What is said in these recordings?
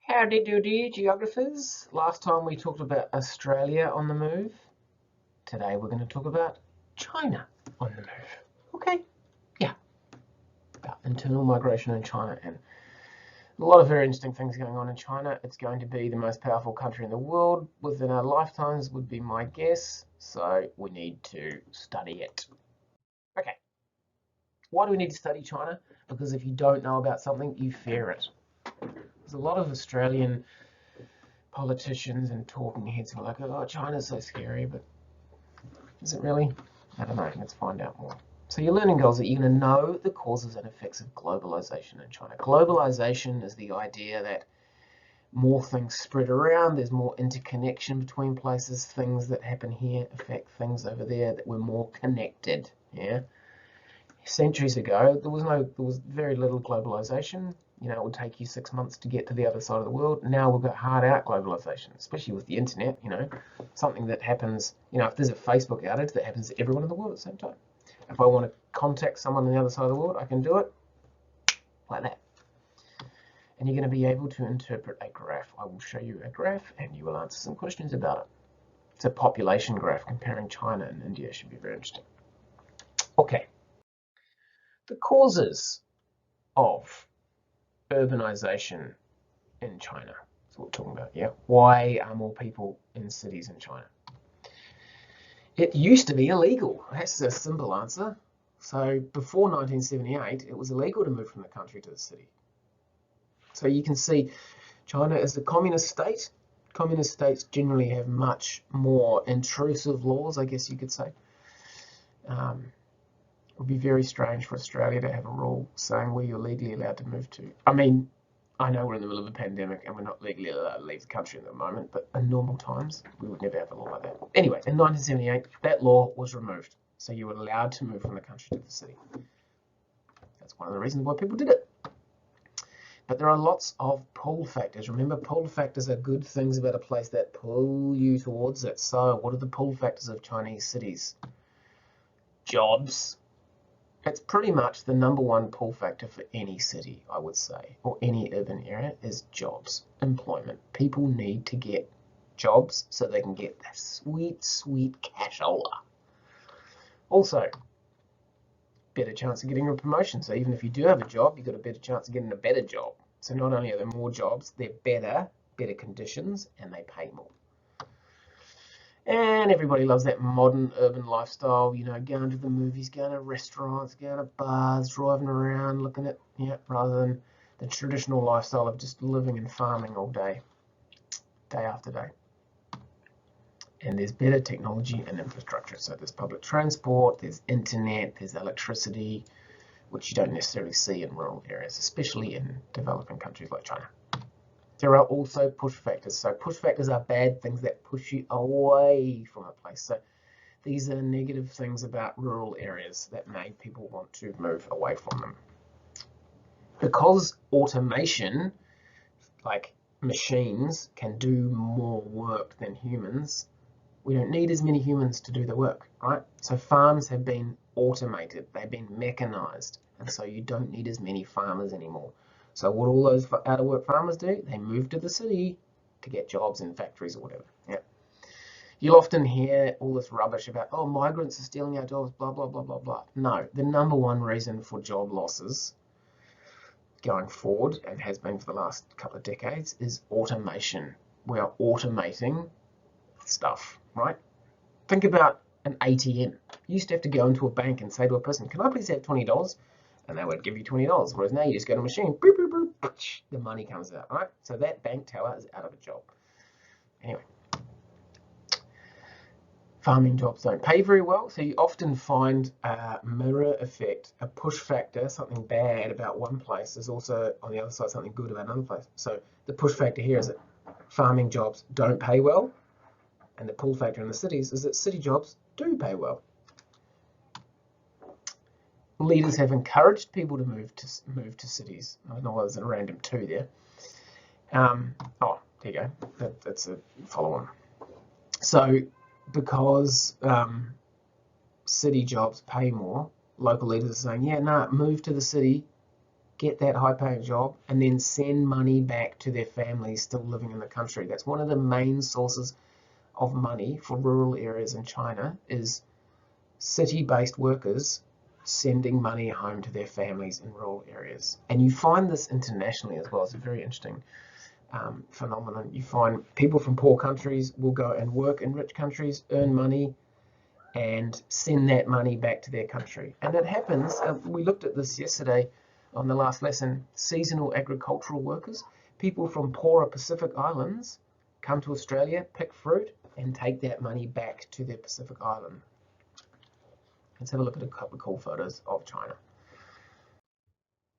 Howdy doody, geographers. Last time we talked about Australia on the move. Today we're going to talk about China on the move. Okay, yeah, about internal migration in China and a lot of very interesting things going on in China. It's going to be the most powerful country in the world within our lifetimes, would be my guess. So we need to study it. Okay, why do we need to study China? Because if you don't know about something, you fear it. There's a lot of Australian politicians and talking heads who are like, oh, China's so scary, but is it really? I don't know. Let's find out more. So your learning goals are you're going to know the causes and effects of globalization in China. Globalization is the idea that more things spread around, there's more interconnection between places, things that happen here affect things over there, that we're more connected. Yeah. Centuries ago, there was very little globalization. You know, it would take you 6 months to get to the other side of the world. Now we've got hard out globalization, especially with the internet, something that happens, if there's a Facebook outage that happens to everyone in the world at the same time. If I want to contact someone on the other side of the world, I can do it like that. And you're going to be able to interpret a graph. I will show you a graph and you will answer some questions about it. It's a population graph comparing China and India. It should be very interesting. Okay. The causes of urbanization in China. That's what we're talking about, yeah. Why are more people in cities in China? It used to be illegal. That's a simple answer. So before 1978, it was illegal to move from the country to the city. So you can see China is a communist state. Communist states generally have much more intrusive laws, I guess you could say. It would be very strange for Australia to have a rule saying where you're legally allowed to move to. I mean, I know we're in the middle of a pandemic and we're not legally allowed to leave the country at the moment, but in normal times, we would never have a law like that. Anyway, in 1978, that law was removed. So you were allowed to move from the country to the city. That's one of the reasons why people did it. But there are lots of pull factors. Remember, pull factors are good things about a place that pull you towards it. So what are the pull factors of Chinese cities? Jobs. It's pretty much the number one pull factor for any city, I would say, or any urban area, is jobs, employment. People need to get jobs so they can get that sweet, sweet cashola. Also, better chance of getting a promotion. So even if you do have a job, you've got a better chance of getting a better job. So not only are there more jobs, they're better conditions, and they pay more. And everybody loves that modern urban lifestyle, going to the movies, going to restaurants, going to bars, driving around, looking at, rather than the traditional lifestyle of just living and farming all day, day after day. And there's better technology and infrastructure. So there's public transport, there's internet, there's electricity, which you don't necessarily see in rural areas, especially in developing countries like China. There are also push factors. So push factors are bad things that push you away from a place. So these are negative things about rural areas that make people want to move away from them. Because automation, like machines, can do more work than humans, we don't need as many humans to do the work, right? So farms have been automated, they've been mechanized, and so you don't need as many farmers anymore. So what all those out-of-work farmers do, they move to the city to get jobs in factories or whatever. Yeah. You'll often hear all this rubbish about, oh, migrants are stealing our jobs, blah, blah, blah, blah, blah. No, the number one reason for job losses going forward, and has been for the last couple of decades, is automation. We are automating stuff, right? Think about an ATM. You used to have to go into a bank and say to a person, can I please have $20? And they would give you $20. Whereas now you just go to a machine, boop, boop, boop, the money comes out, right? So that bank teller is out of a job. Anyway, farming jobs don't pay very well, so you often find a mirror effect, a push factor, something bad about one place is also on the other side something good about another place. So the push factor here is that farming jobs don't pay well, and the pull factor in the cities is that city jobs do pay well. Leaders have encouraged people to move to cities. I don't know why there's a random 2 there. Oh, there you go. That's a follow-on. So because city jobs pay more, local leaders are saying, yeah, no, move to the city get that high-paying job, and then send money back to their families still living in the country. That's one of the main sources of money for rural areas in China, is city-based workers sending money home to their families in rural areas. And you find this internationally as well. It's a very interesting phenomenon. You find people from poor countries will go and work in rich countries, earn money, and send that money back to their country. And it happens, we looked at this yesterday on the last lesson, seasonal agricultural workers, people from poorer Pacific Islands come to Australia, pick fruit, and take that money back to their Pacific Island. Let's have a look at a couple of cool photos of China.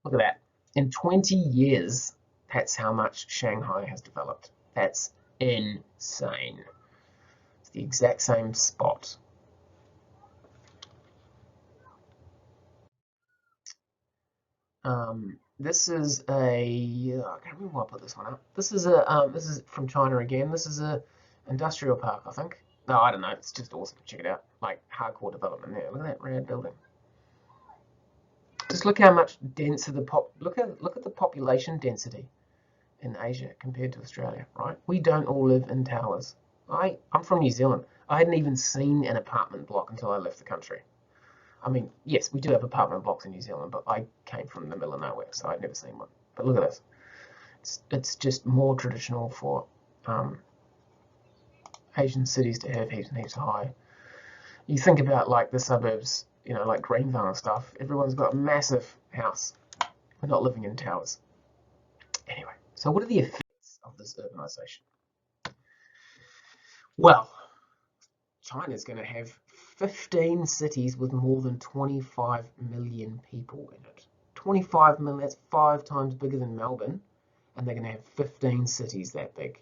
Look at that. In 20 years, that's how much Shanghai has developed. That's insane. It's the exact same spot. This is I can't remember why I put this one up. This is from China again. This is a industrial park, I think. No, I don't know. It's just awesome. Check it out. Like hardcore development there. Look at that rad building. Just look how much denser look at the population density in Asia compared to Australia, right? We don't all live in towers. I'm from New Zealand. I hadn't even seen an apartment block until I left the country. I mean, yes, we do have apartment blocks in New Zealand, but I came from the middle of nowhere, so I'd never seen one. But look at this. It's just more traditional for Asian cities to have heaps and heaps high. You think about like the suburbs, you know, like Greenville and stuff. Everyone's got a massive house. We're not living in towers. Anyway, so what are the effects of this urbanization? Well, China's going to have 15 cities with more than 25 million people in it. 25 million, that's 5 times bigger than Melbourne, and they're going to have 15 cities that big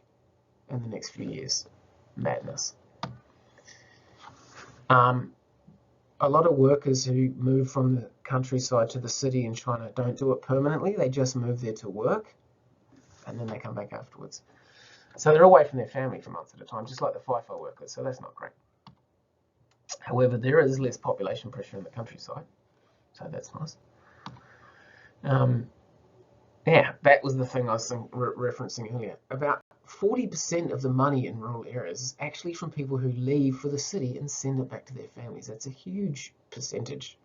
in the next few years. Madness. A lot of workers who move from the countryside to the city in China don't do it permanently. They just move there to work, and then they come back afterwards. So they're away from their family for months at a time, just like the FIFO workers, so that's not great. However, there is less population pressure in the countryside, so that's nice. Yeah, that was the thing I was referencing earlier. About 40% of the money in rural areas is actually from people who leave for the city and send it back to their families. That's a huge percentage.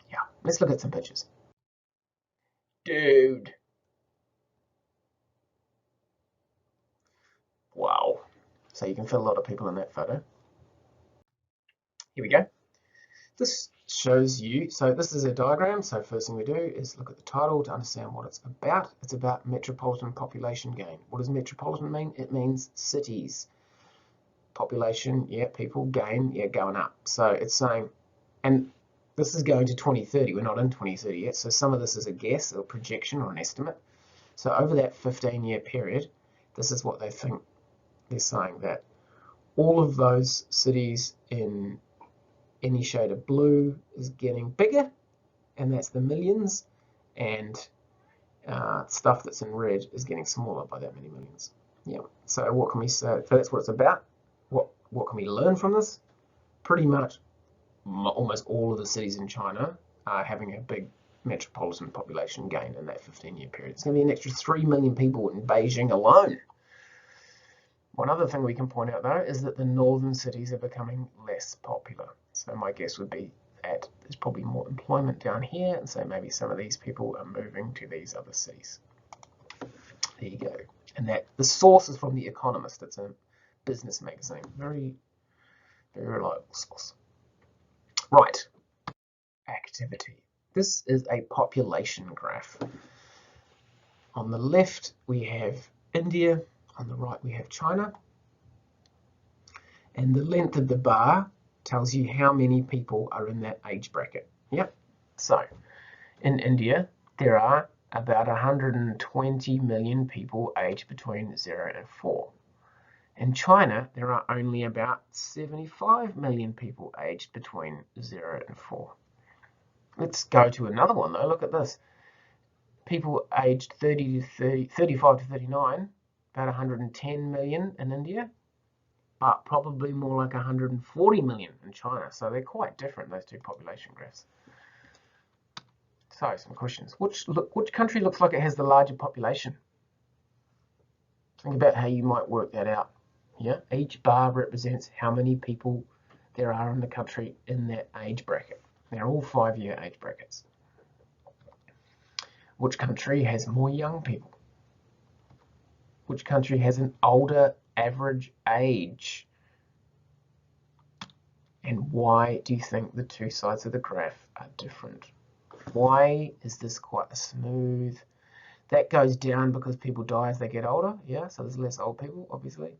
Yeah, let's look at some pictures. Dude. Wow. So you can fit a lot of people in that photo. Here we go. This shows you, so this is a diagram. So first thing we do is look at the title to understand what it's about. It's about metropolitan population gain. What does metropolitan mean? It means cities. Population, yeah, people, gain, yeah, going up. So it's saying, and this is going to 2030. We're not in 2030 yet. So some of this is a guess or projection or an estimate. So over that 15-year period, this is what they think. They're saying that all of those cities in any shade of blue is getting bigger, and that's the millions, and stuff that's in red is getting smaller by that many millions. Yeah. So what can we say? So that's what it's about. What can we learn from this? Pretty much almost all of the cities in China are having a big metropolitan population gain in that 15-year period. It's going to be an extra 3 million people in Beijing alone. One other thing we can point out, though, is that the northern cities are becoming less popular. So my guess would be that there's probably more employment down here, and so maybe some of these people are moving to these other cities. There you go. And that the source is from The Economist. It's a business magazine. Very, very reliable source. Right. Activity. This is a population graph. On the left, we have India. On the right, we have China. And the length of the bar tells you how many people are in that age bracket. Yep. So, in India, there are about 120 million people aged between 0 and 4. In China, there are only about 75 million people aged between 0 and 4. Let's go to another one, though. Look at this. People aged 35 to 39, about 110 million in India, but probably more like 140 million in China. So they're quite different, those two population graphs. So, some questions. Which country looks like it has the larger population? Think about how you might work that out. Yeah, each bar represents how many people there are in the country in that age bracket. They're all 5-year age brackets. Which country has more young people? Which country has an older average age? And why do you think the two sides of the graph are different? Why is this quite smooth? That goes down because people die as they get older, yeah, so there's less old people, obviously.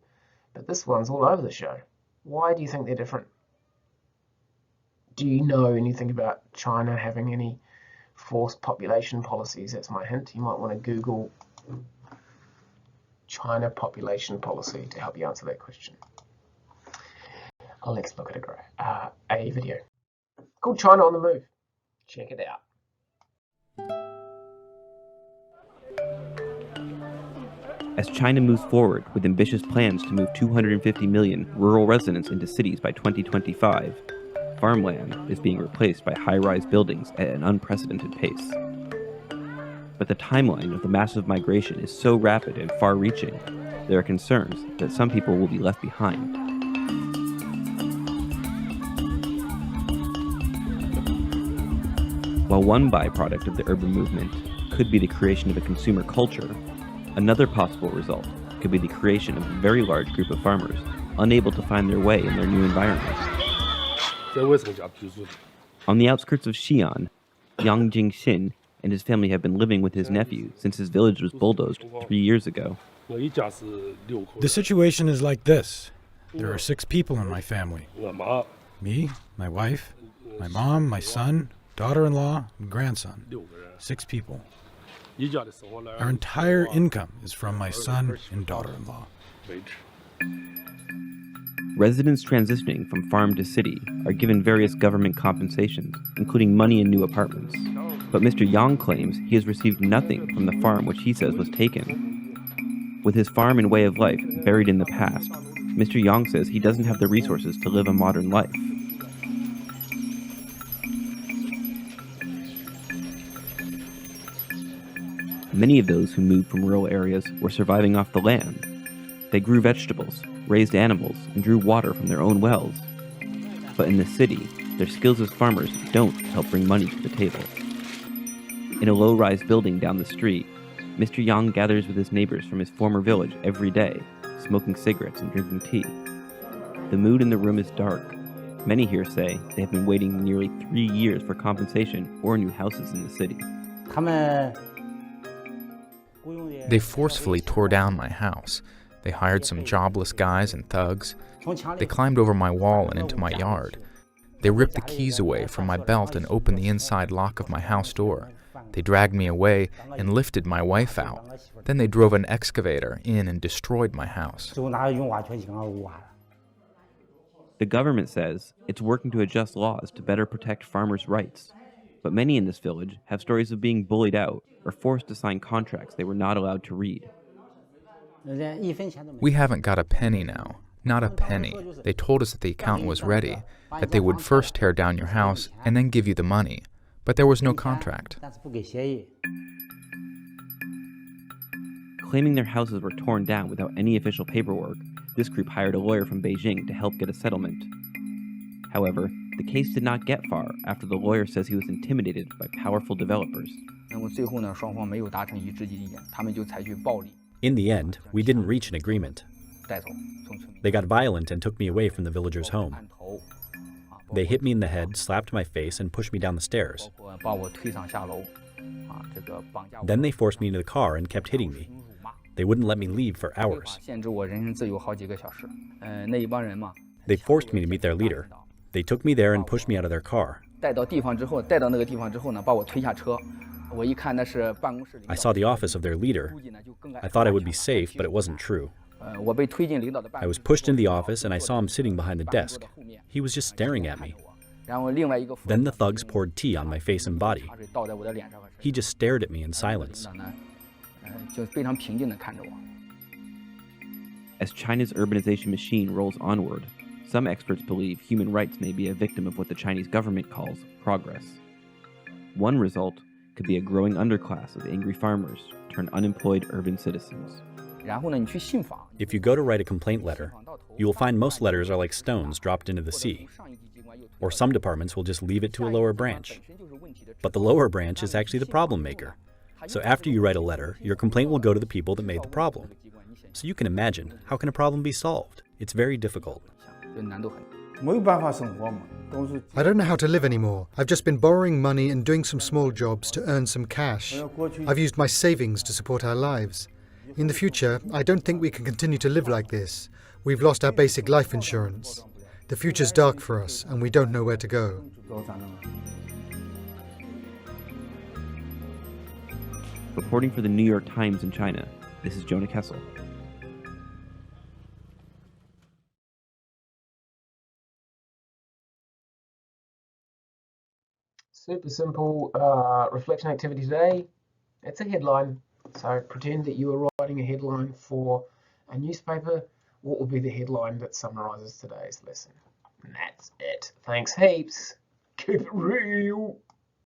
But this one's all over the show. Why do you think they're different? Do you know anything about China having any forced population policies? That's my hint. You might want to Google China population policy to help you answer that question. Let's look at a video called China on the Move. Check it out. As China moves forward with ambitious plans to move 250 million rural residents into cities by 2025, farmland is being replaced by high-rise buildings at an unprecedented pace. But the timeline of the massive migration is so rapid and far-reaching, there are concerns that some people will be left behind. While one byproduct of the urban movement could be the creation of a consumer culture, another possible result could be the creation of a very large group of farmers unable to find their way in their new environment. On the outskirts of Xi'an, Yang Jingxin and his family have been living with his nephew since his village was bulldozed 3 years ago. The situation is like this. There are 6 people in my family. Me, my wife, my mom, my son, daughter-in-law, and grandson. 6 people. Our entire income is from my son and daughter-in-law. Residents transitioning from farm to city are given various government compensations, including money and new apartments. But Mr. Yang claims he has received nothing from the farm which he says was taken. With his farm and way of life buried in the past, Mr. Yang says he doesn't have the resources to live a modern life. Many of those who moved from rural areas were surviving off the land. They grew vegetables, raised animals, and drew water from their own wells. But in the city, their skills as farmers don't help bring money to the table. In a low-rise building down the street, Mr. Yang gathers with his neighbors from his former village every day, smoking cigarettes and drinking tea. The mood in the room is dark. Many here say they have been waiting nearly 3 years for compensation or new houses in the city. They forcefully tore down my house. They hired some jobless guys and thugs. They climbed over my wall and into my yard. They ripped the keys away from my belt and opened the inside lock of my house door. They dragged me away and lifted my wife out. Then they drove an excavator in and destroyed my house. The government says it's working to adjust laws to better protect farmers' rights. But many in this village have stories of being bullied out or forced to sign contracts they were not allowed to read. We haven't got a penny now. Not a penny. They told us that the accountant was ready, that they would first tear down your house and then give you the money. But there was no contract. Claiming their houses were torn down without any official paperwork, this group hired a lawyer from Beijing to help get a settlement. However, the case did not get far after the lawyer says he was intimidated by powerful developers. In the end, we didn't reach an agreement. They got violent and took me away from the villagers' home. They hit me in the head, slapped my face, and pushed me down the stairs. Then they forced me into the car and kept hitting me. They wouldn't let me leave for hours. They forced me to meet their leader. They took me there and pushed me out of their car. I saw the office of their leader. I thought I would be safe, but it wasn't true. I was pushed into the office and I saw him sitting behind the desk. He was just staring at me. Then the thugs poured tea on my face and body. He just stared at me in silence. As China's urbanization machine rolls onward, some experts believe human rights may be a victim of what the Chinese government calls progress. One result could be a growing underclass of angry farmers turned unemployed urban citizens. If you go to write a complaint letter, you will find most letters are like stones dropped into the sea. Or some departments will just leave it to a lower branch. But the lower branch is actually the problem maker. So after you write a letter, your complaint will go to the people that made the problem. So you can imagine, how can a problem be solved? It's very difficult. I don't know how to live anymore. I've just been borrowing money and doing some small jobs to earn some cash. I've used my savings to support our lives. In the future, I don't think we can continue to live like this. We've lost our basic life insurance. The future's dark for us, and we don't know where to go. Reporting for the New York Times in China, this is Jonah Kessel. Super simple reflection activity today. It's a headline. So pretend that you are writing a headline for a newspaper. What will be the headline that summarizes today's lesson? And that's it. Thanks heaps. Keep it real.